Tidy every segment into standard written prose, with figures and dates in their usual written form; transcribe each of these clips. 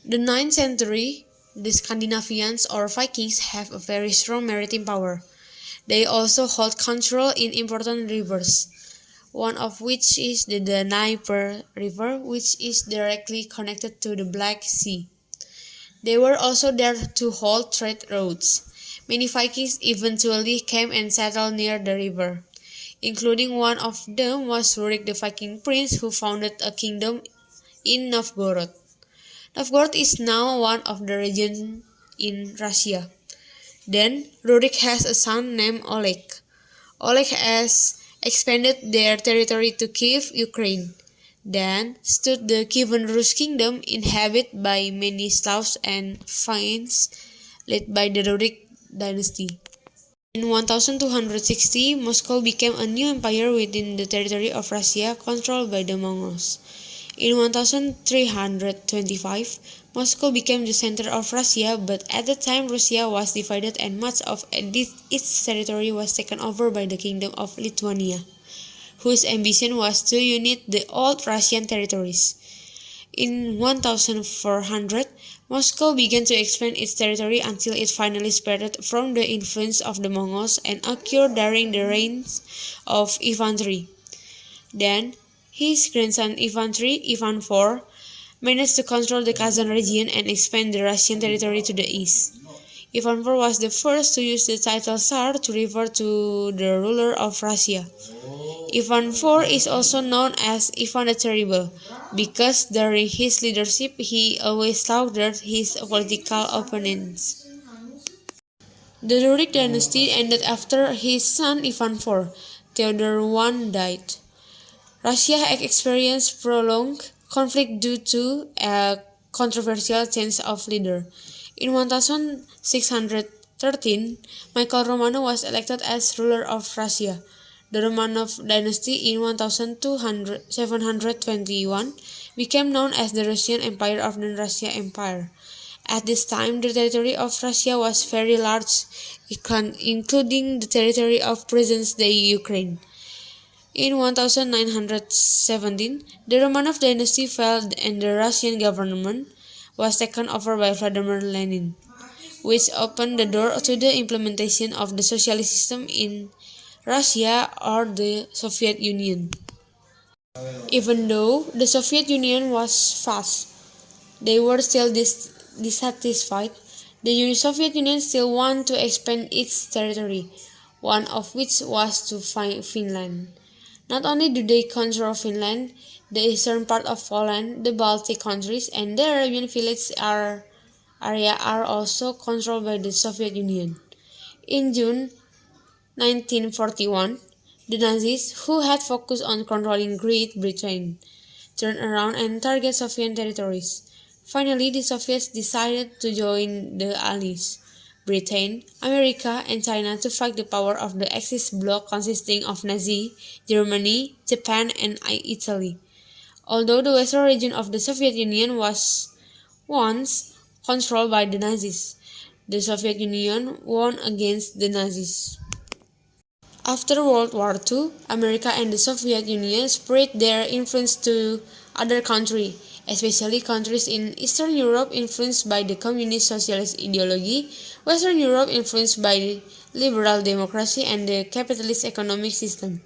The 9th century, the Scandinavians or Vikings have a very strong maritime power. They also hold control in important rivers, one of which is the Dnieper River, which is directly connected to the Black Sea. They were also there to hold trade routes. Many Vikings eventually came and settled near the river, including one of them was Rurik the Viking prince who founded a kingdom in Novgorod. Novgorod is now one of the regions in Russia. Then Rurik has a son named Oleg. Oleg has expanded their territory to Kiev, Ukraine. Then stood the Kievan Rus kingdom inhabited by many Slavs and Finns led by the Rurik dynasty. In 1260, Moscow became a new empire within the territory of Russia controlled by the Mongols. In 1325, Moscow became the center of Russia, but at the time Russia was divided and much of its territory was taken over by the Kingdom of Lithuania, whose ambition was to unite the old Russian territories. In 1400, Moscow began to expand its territory until it finally separated from the influence of the Mongols and occurred during the reigns of Ivan III. Then, his grandson Ivan III, Ivan IV, managed to control the Kazan region and expand the Russian territory to the east. Ivan IV was the first to use the title Tsar to refer to the ruler of Russia. Ivan IV is also known as Ivan the Terrible, because during his leadership he always slaughtered his political opponents. The Rurik dynasty ended after his son Ivan IV. Theodore I died. Russia experienced prolonged conflict due to a controversial change of leader. In 1613, Michael Romanov was elected as ruler of Russia. The Romanov dynasty in 1721 became known as the Russian Empire of the Russia Empire. At this time, the territory of Russia was very large, including the territory of present-day Ukraine. In 1917, the Romanov dynasty fell and the Russian government was taken over by Vladimir Lenin, which opened the door to the implementation of the socialist system in Russia or the Soviet Union. Even though the Soviet Union was fast, they were still dissatisfied. The Soviet Union still wanted to expand its territory, one of which was to Finland. Not only do they control Finland, the eastern part of Poland, the Baltic countries, and the Arabian village area are also controlled by the Soviet Union. In June 1941, the Nazis, who had focused on controlling Great Britain, turned around and targeted Soviet territories. Finally, the Soviets decided to join the Allies, Britain, America, and China to fight the power of the Axis bloc consisting of Nazi, Germany, Japan, and Italy. Although the western region of the Soviet Union was once controlled by the Nazis, the Soviet Union won against the Nazis. After World War II, America and the Soviet Union spread their influence to other countries, especially countries in Eastern Europe influenced by the communist socialist ideology, Western Europe influenced by liberal democracy and the capitalist economic system.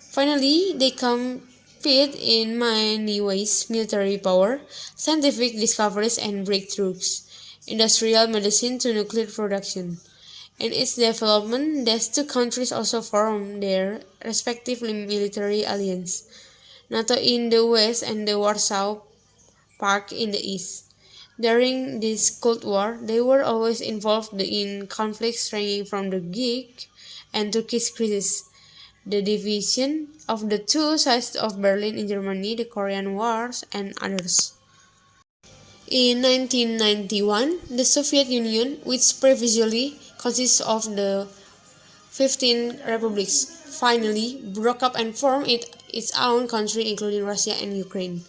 Finally, they compete in many ways: military power, scientific discoveries and breakthroughs, industrial medicine to nuclear production. In its development, these two countries also formed their respective military alliances, NATO in the west and the Warsaw Pact in the east. During this Cold War, they were always involved in conflicts ranging from the Greek and Turkish crisis, the division of the two sides of Berlin in Germany, the Korean Wars, and others. In 1991, the Soviet Union, which previously consisted of the 15 republics, finally broke up and formed its own country, including Russia and Ukraine.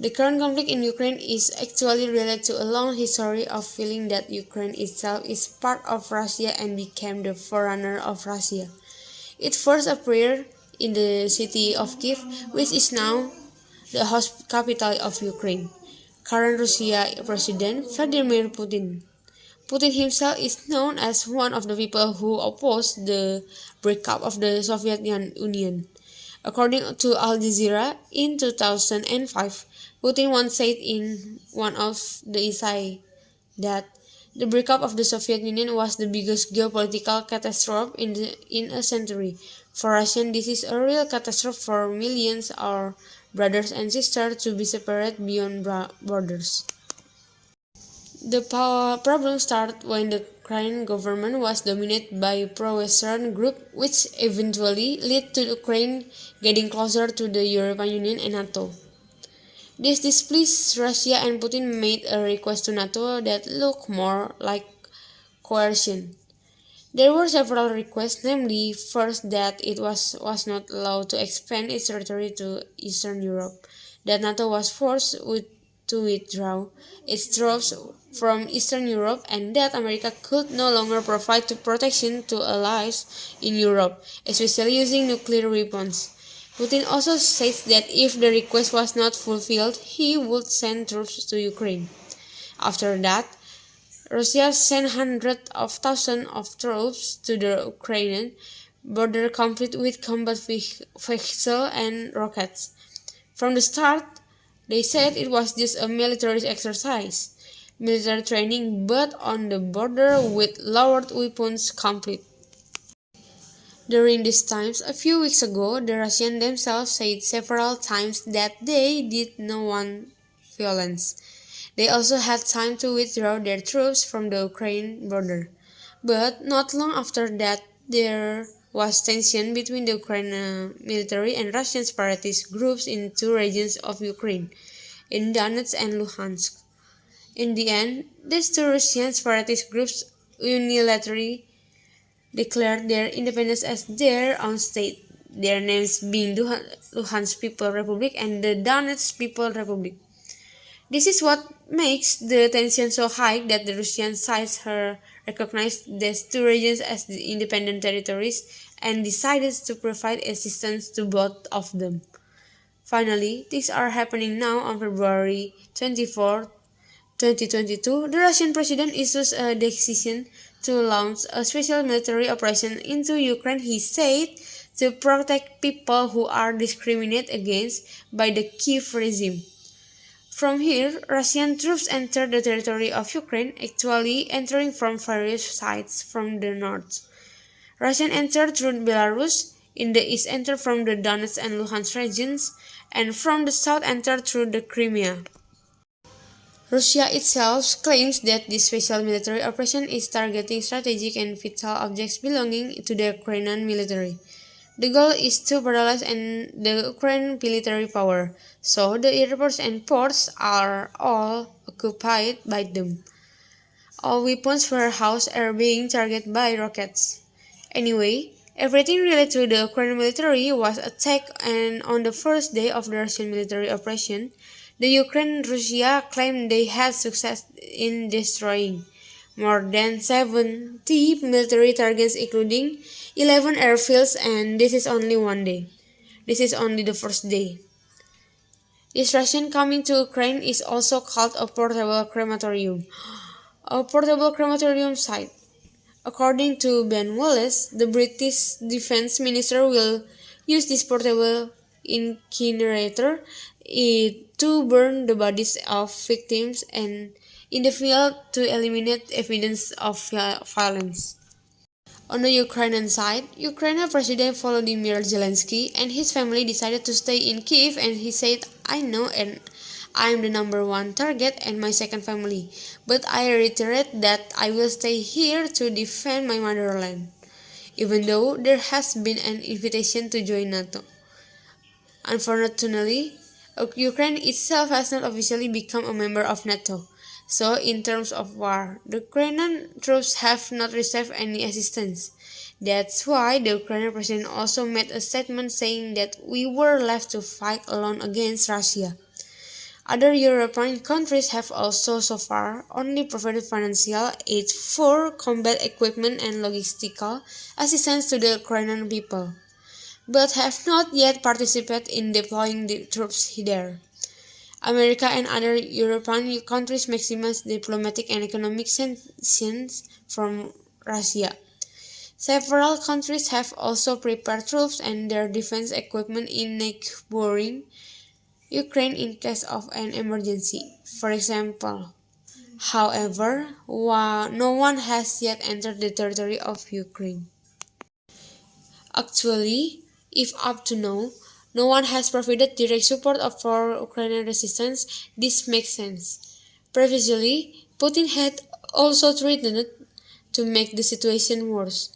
The current conflict in Ukraine is actually related to a long history of feeling that Ukraine itself is part of Russia and became the forerunner of Russia. It first appeared in the city of Kiev, which is now the capital of Ukraine. current Russia President Vladimir Putin. Putin himself is known as one of the people who opposed the breakup of the Soviet Union. According to Al Jazeera, in 2005, Putin once said in one of the essays that the breakup of the Soviet Union was the biggest geopolitical catastrophe in a century. For Russians, this is a real catastrophe for millions of brothers and sisters to be separate beyond borders. The problem started when the Ukrainian government was dominated by a pro-Western group, which eventually led to Ukraine getting closer to the European Union and NATO. This displeased Russia, and Putin made a request to NATO that looked more like coercion. There were several requests, namely, first that it was not allowed to expand its territory to Eastern Europe, that NATO was forced to withdraw its troops from Eastern Europe, and that America could no longer provide protection to allies in Europe, especially using nuclear weapons. Putin also says that if the request was not fulfilled, he would send troops to Ukraine. After that, Russia sent hundreds of thousands of troops to the Ukrainian border complete with combat vehicles and rockets. From the start, they said it was just a military exercise, military training, but on the border with lowered weapons complete. During these times, a few weeks ago, the Russians themselves said several times that they did not want violence. They also had time to withdraw their troops from the Ukraine border. But not long after that, there was tension between the Ukrainian military and Russian separatist groups in two regions of Ukraine, in Donetsk and Luhansk. In the end, these two Russian separatist groups unilaterally declared their independence as their own state, their names being Luhansk People Republic and the Donetsk People Republic. This is what makes the tension so high that the Russian side recognized these two regions as the independent territories and decided to provide assistance to both of them. Finally, things are happening now on February 24, 2022. The Russian president issues a decision to launch a special military operation into Ukraine, he said, to protect people who are discriminated against by the Kiev regime. From here, Russian troops entered the territory of Ukraine, actually entering from various sides from the north. Russians entered through Belarus, in the east entered from the Donetsk and Luhansk regions, and from the south entered through the Crimea. Russia itself claims that this special military operation is targeting strategic and vital objects belonging to the Ukrainian military. The goal is to paralyze the Ukrainian military power, so the airports and ports are all occupied by them. All weapons warehouses are being targeted by rockets. Anyway, everything related to the Ukrainian military was attacked, and on the first day of the Russian military operation, the Ukraine and Russia claimed they had success in destroying more than 70 military targets, including 11 airfields, and this is only one day. This is only the first day. This Russian coming to Ukraine is also called a portable crematorium. A portable crematorium site. According to Ben Wallace, the British Defence Minister will use this portable incinerator to burn the bodies of victims and in the field to eliminate evidence of violence. On the Ukrainian side, Ukrainian President Volodymyr Zelensky and his family decided to stay in Kiev, and he said, "I know and I am the number one target and my second family, but I reiterate that I will stay here to defend my motherland, even though there has been an invitation to join NATO." Unfortunately, Ukraine itself has not officially become a member of NATO. So, in terms of war, the Ukrainian troops have not received any assistance. That's why the Ukrainian president also made a statement saying that we were left to fight alone against Russia. Other European countries have also so far only provided financial aid for combat equipment and logistical assistance to the Ukrainian people, but have not yet participated in deploying the troops there. America and other European countries maximize diplomatic and economic sanctions from Russia. Several countries have also prepared troops and their defense equipment in neighboring Ukraine in case of an emergency. For example, however, no one has yet entered the territory of Ukraine. Actually, if up to now, no one has provided direct support for Ukrainian resistance, this makes sense. Previously, Putin had also threatened to make the situation worse.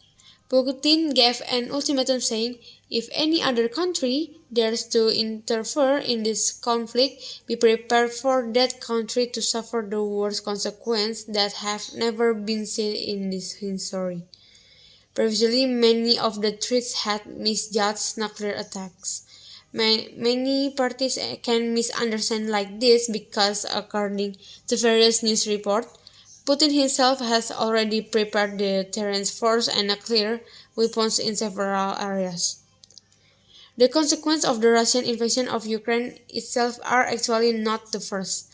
Putin gave an ultimatum saying, if any other country dares to interfere in this conflict, be prepared for that country to suffer the worst consequences that have never been seen in this history. Previously, many of the threats had misjudged nuclear attacks. Many parties can misunderstand like this because, according to various news reports, Putin himself has already prepared the deterrence force and nuclear weapons in several areas. The consequences of the Russian invasion of Ukraine itself are actually not the first.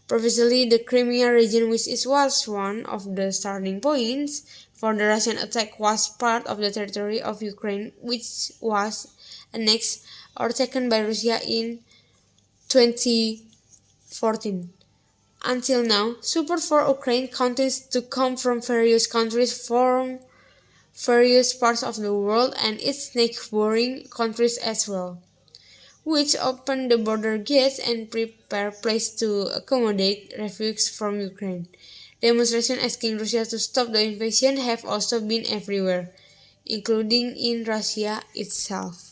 Previously, the Crimea region, which was one of the starting points for the Russian attack, was part of the territory of Ukraine, which was annexed or taken by Russia in 2014. Until now, support for Ukraine continues to come from various countries from various parts of the world and its neighboring countries as well, which open the border gates and prepare places to accommodate refugees from Ukraine. Demonstrations asking Russia to stop the invasion have also been everywhere, including in Russia itself.